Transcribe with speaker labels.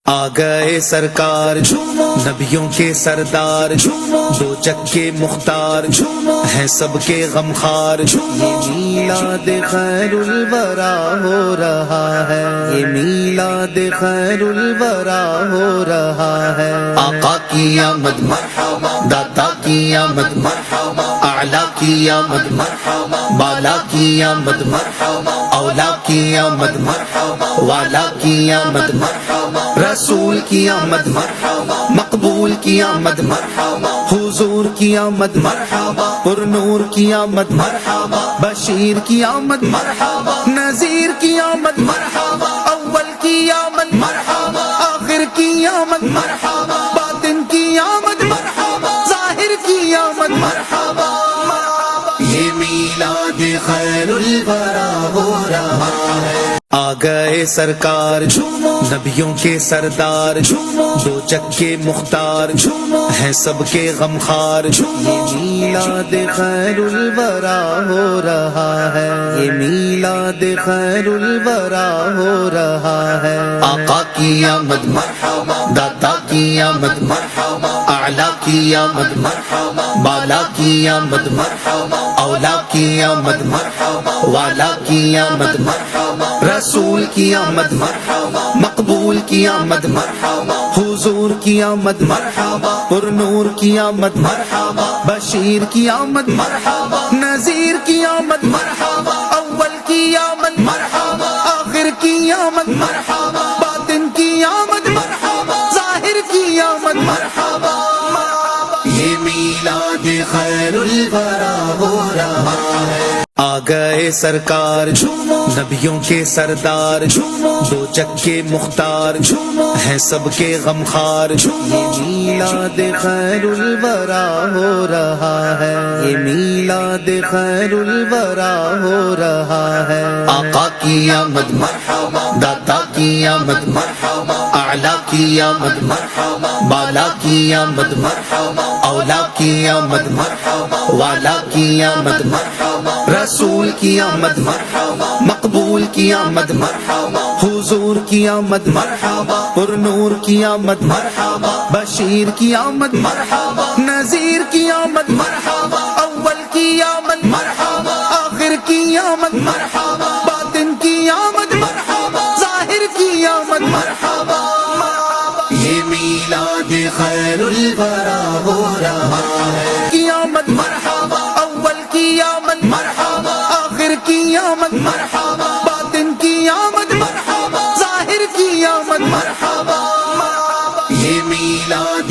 Speaker 1: آ گئے سرکار نبیوں کے سردار دو جگ کے مختار ہیں سب کے غمخوار یہ میلاد خیر الورا ہو رہا ہے یہ میلاد خیر الورا ہو رہا ہے آقا کی آمد مرحبا داتا کی آمد مرحبا اعلیٰ کی آمد مرحبا بالا کی آمد مرحبا اولا کی آمد مرحبا والا کی آمد مرحبا رسول کی آمد مرحبا مقبول کی آمد مرحبا حضور کی آمد مرحبا پر نور کی آمد مرحبا بشیر کی آمد مرحبا نذیر کی آمد مرحبا اول کی آمد مرحبا آخر کی آمد مرحبا باطن کی آمد مرحبا ظاہر کی آمد مرحبا یہ میلاد خیر الورا ہو رہا ہے آ گئے سرکار نبیوں کے سردار دو جگ کے مختار ہیں سب کے غمخوار یہ میلاد خیر الورا ہو رہا ہے یہ میلاد خیر الورا ہو رہا ہے آقا کی آمد مرحبا داتا کی آمد مرحبا اعلیٰ کی آمد مرحبا بالا کی آمد مرحبا اولا کی آمد مرحبا والا کی آمد مرحبا رسول کی آمد مرحبا مقبول کی آمد مرحبا حضور کی آمد مرحبا پر نور کی آمد مرحبا بشیر کی آمد مرحبا نذیر کی آمد مرحبا اول کی آمد مرحبا آخر کی آمد مرحبا باطن کی آمد مرحبا ظاہر کی آمد مرحبا یہ میلاد خیر الورا ہو رہا ہے آ گئے سرکار نبیوں کے سردار دو جگ کے مختار ہیں سب کے غمخوار یہ میلاد خیر الورا ہو رہا ہے یہ میلاد خیر الورا ہو رہا ہے آقا کی آمد مرحبا داتا کی آمد مرحبا اعلیٰ کی آمد مرحبا بالا کی آمد مرحبا اولا کی آمد مرحبا والا کی آمد مرحبا رسول کی آمد مرحبا مقبول کی آمد مرحبا حضور کی آمد مرحبا پر نور کی آمد مرحبا بشیر کی آمد مرحبا نذیر کی آمد مرحبا اول کی آمد مرحبا آخر کی آمد مرحبا باطن کی آمد مرحبا ظاہر کی آمد مرحبا یہ میلاد خیر الورا ہو رہا ہے کی آمد مرحبا اول کی آمد مرحبا آخر کی آمد مرحبا باطن کی آمد مرحبا ظاہر کی آمد مرحبا یہ میلاد